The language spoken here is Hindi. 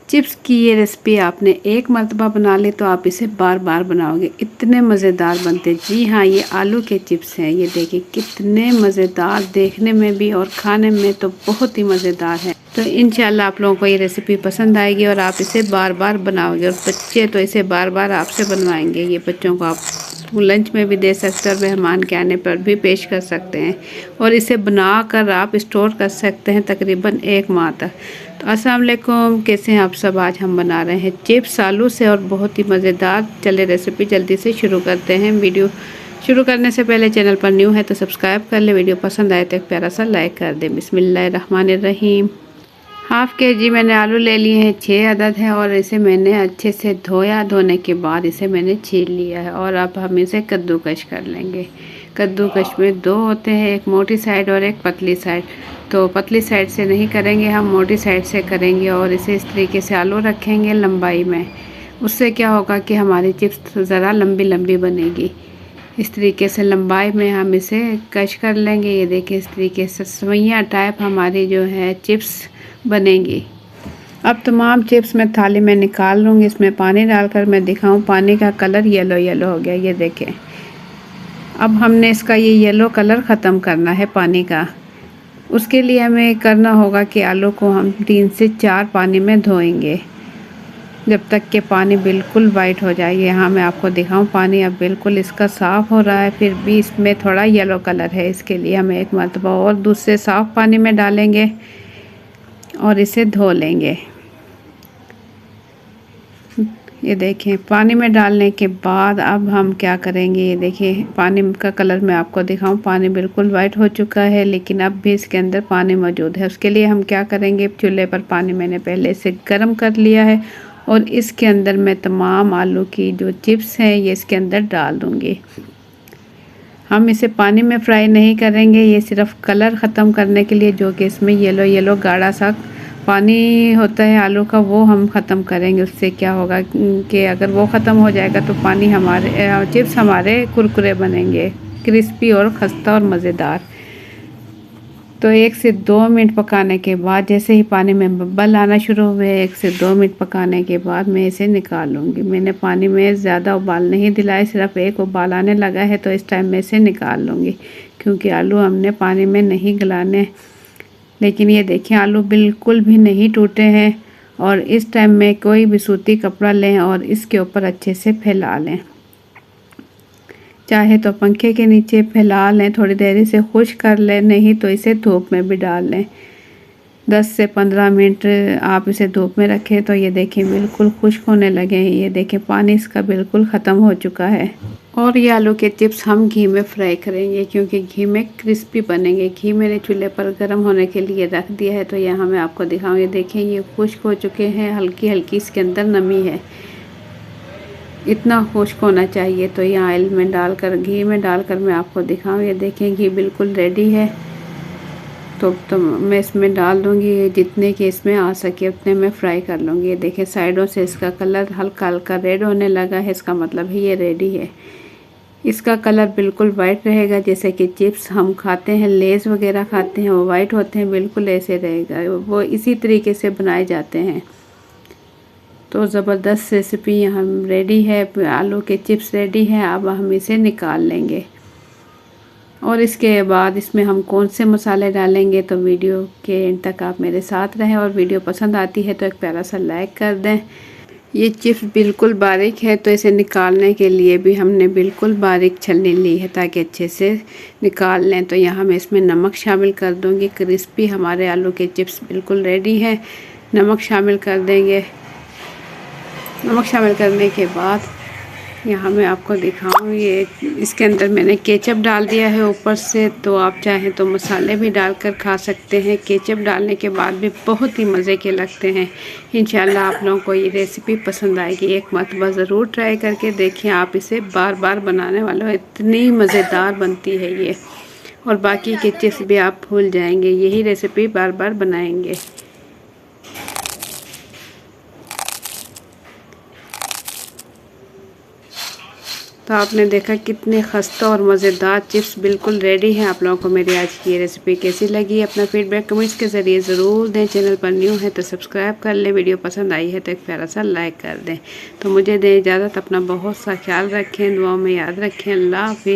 चिप्स की ये रेसिपी आपने एक मरतबा बना ली तो आप इसे बार बार बनाओगे, इतने मज़ेदार बनते। जी हाँ, ये आलू के चिप्स हैं। ये देखिए कितने मज़ेदार, देखने में भी और खाने में तो बहुत ही मज़ेदार है। तो इंशाल्लाह आप लोगों को ये रेसिपी पसंद आएगी और आप इसे बार बार बनाओगे और बच्चे तो इसे बार बार आपसे बनवाएंगे। ये बच्चों को आप लंच में भी दे सकते हैं और मेहमान के आने पर भी पेश कर सकते हैं और इसे बनाकर आप स्टोर कर सकते हैं तकरीबन 1 माह तक। तो अस्सलाम वालेकुम, कैसे हैं आप सब। आज हम बना रहे हैं चिप्स आलू से और बहुत ही मज़ेदार। चले रेसिपी जल्दी से शुरू करते हैं। वीडियो शुरू करने से पहले चैनल पर न्यू है तो सब्सक्राइब कर ले, वीडियो पसंद आए तो एक प्यारा सा लाइक कर दें। बिस्मिल्लाहिर्रहमानिर्रहीम। हाफ़ के-जी मैंने आलू ले लिए हैं, 6 अदद है और इसे मैंने अच्छे से धोया। धोने के बाद इसे मैंने छील लिया है और अब हम इसे कद्दूकश कर लेंगे। कद्दूकश में 2 होते हैं, एक मोटी साइड और एक पतली साइड। तो पतली साइड से नहीं करेंगे, हम मोटी साइड से करेंगे और इसे इस तरीके से आलू रखेंगे लंबाई में। उससे क्या होगा कि हमारी चिप्स ज़रा लंबी लंबी बनेगी। इस तरीके से लंबाई में हम इसे कश कर लेंगे। ये देखिए इस तरीके से सवैयाँ टाइप हमारी जो है चिप्स बनेगी। अब तमाम चिप्स मैं थाली में निकाल लूँगी। इसमें पानी डालकर मैं दिखाऊं, पानी का कलर येलो येलो हो गया। ये देखें, अब हमने इसका ये येलो कलर ख़त्म करना है पानी का। उसके लिए हमें करना होगा कि आलू को हम 3 से 4 पानी में धोएंगे जब तक कि पानी बिल्कुल वाइट हो जाए। यहाँ मैं आपको दिखाऊं, पानी अब बिल्कुल इसका साफ़ हो रहा है, फिर भी इसमें थोड़ा येलो कलर है। इसके लिए हम एक मरतबा और दूसरे साफ़ पानी में डालेंगे और इसे धो लेंगे। ये देखें, पानी में डालने के बाद अब हम क्या करेंगे। ये देखिए पानी का कलर मैं आपको दिखाऊं, पानी बिल्कुल वाइट हो चुका है लेकिन अब भी इसके अंदर पानी मौजूद है। उसके लिए हम क्या करेंगे, चूल्हे पर पानी मैंने पहले से गर्म कर लिया है और इसके अंदर मैं तमाम आलू की जो चिप्स हैं ये इसके अंदर डाल दूँगी। हम इसे पानी में फ्राई नहीं करेंगे, ये सिर्फ कलर ख़त्म करने के लिए, जो कि इसमें येलो येलो गाढ़ा सा पानी होता है आलू का, वो हम ख़त्म करेंगे। उससे क्या होगा कि अगर वो ख़त्म हो जाएगा तो पानी हमारे चिप्स हमारे कुरकुरे बनेंगे, क्रिस्पी और खस्ता और मज़ेदार। तो 1 से 2 मिनट पकाने के बाद, जैसे ही पानी में बबल आना शुरू हुए, 1 से 2 मिनट पकाने के बाद मैं इसे निकाल लूँगी। मैंने पानी में ज़्यादा उबाल नहीं दिलाए, सिर्फ 1 उबाल आने लगा है तो इस टाइम में इसे निकाल लूँगी, क्योंकि आलू हमने पानी में नहीं गलाने। लेकिन ये देखिए आलू बिल्कुल भी नहीं टूटे हैं। और इस टाइम में कोई भी सूती कपड़ा लें और इसके ऊपर अच्छे से फैला लें, चाहे तो पंखे के नीचे फैला लें, थोड़ी देर इसे खुश्क कर लें, नहीं तो इसे धूप में भी डाल लें। 10 से 15 मिनट आप इसे धूप में रखें तो ये देखें बिल्कुल खुश्क होने लगे हैं। ये देखें पानी इसका बिल्कुल ख़त्म हो चुका है। और ये आलू के चिप्स हम घी में फ्राई करेंगे, क्योंकि घी में क्रिस्पी बनेंगे। घी मैंने चूल्हे पर गर्म होने के लिए रख दिया है। तो यहाँ मैं आपको दिखाऊँ, ये देखें ये खुश्क हो चुके हैं, हल्की हल्की इसके अंदर नमी है, इतना खुश्क होना चाहिए। तो यहाँ ऑयल में डालकर, घी में डालकर मैं आपको दिखाऊँ, ये देखें घी बिल्कुल रेडी है। तो मैं इसमें डाल दूँगी, जितने कि इसमें आ सके उतने मैं फ्राई कर लूँगी। ये देखें साइडों से इसका कलर हल्का हल्का रेड होने लगा है, इसका मतलब है ये रेडी है। इसका कलर बिल्कुल वाइट रहेगा, जैसे कि चिप्स हम खाते हैं, लेस वगैरह खाते हैं, वो वाइट होते हैं, बिल्कुल ऐसे रहेगा। वो इसी तरीके से बनाए जाते हैं। तो ज़बरदस्त रेसिपी यहाँ रेडी है, आलू के चिप्स रेडी हैं। अब हम इसे निकाल लेंगे और इसके बाद इसमें हम कौन से मसाले डालेंगे, तो वीडियो के एंड तक आप मेरे साथ रहें। और वीडियो पसंद आती है तो एक प्यारा सा लाइक कर दें। ये चिप्स बिल्कुल बारीक है तो इसे निकालने के लिए भी हमने बिल्कुल बारीक छलनी ली है ताकि अच्छे से निकाल लें। तो यहाँ मैं इसमें नमक शामिल कर दूँगी। क्रिस्पी हमारे आलू के चिप्स बिल्कुल रेडी है। नमक शामिल कर देंगे। नमक शामिल करने के बाद यहाँ मैं आपको दिखाऊँ, ये इसके अंदर मैंने केचप डाल दिया है ऊपर से। तो आप चाहें तो मसाले भी डालकर खा सकते हैं। केचप डालने के बाद भी बहुत ही मज़े के लगते हैं। इंशाल्लाह आप लोगों को ये रेसिपी पसंद आएगी। एक मरतबा ज़रूर ट्राई करके देखें, आप इसे बार बार बनाने वाले हो, इतनी मज़ेदार बनती है ये। और बाकी के चिप्स भी आप भूल जाएंगे, यही रेसिपी बार बार बनाएंगे। तो आपने देखा कितने खस्ता और मज़ेदार चिप्स बिल्कुल रेडी हैं। आप लोगों को मेरी आज की ये रेसिपी कैसी लगी, अपना फीडबैक कमेंट्स के ज़रिए ज़रूर दें। चैनल पर न्यू है तो सब्सक्राइब कर लें, वीडियो पसंद आई है तो एक प्यारा सा लाइक कर दें। तो मुझे दें इजाज़त, अपना बहुत सा ख्याल रखें, दुआओं में याद रखें। अल्लाह हाफ़िज़।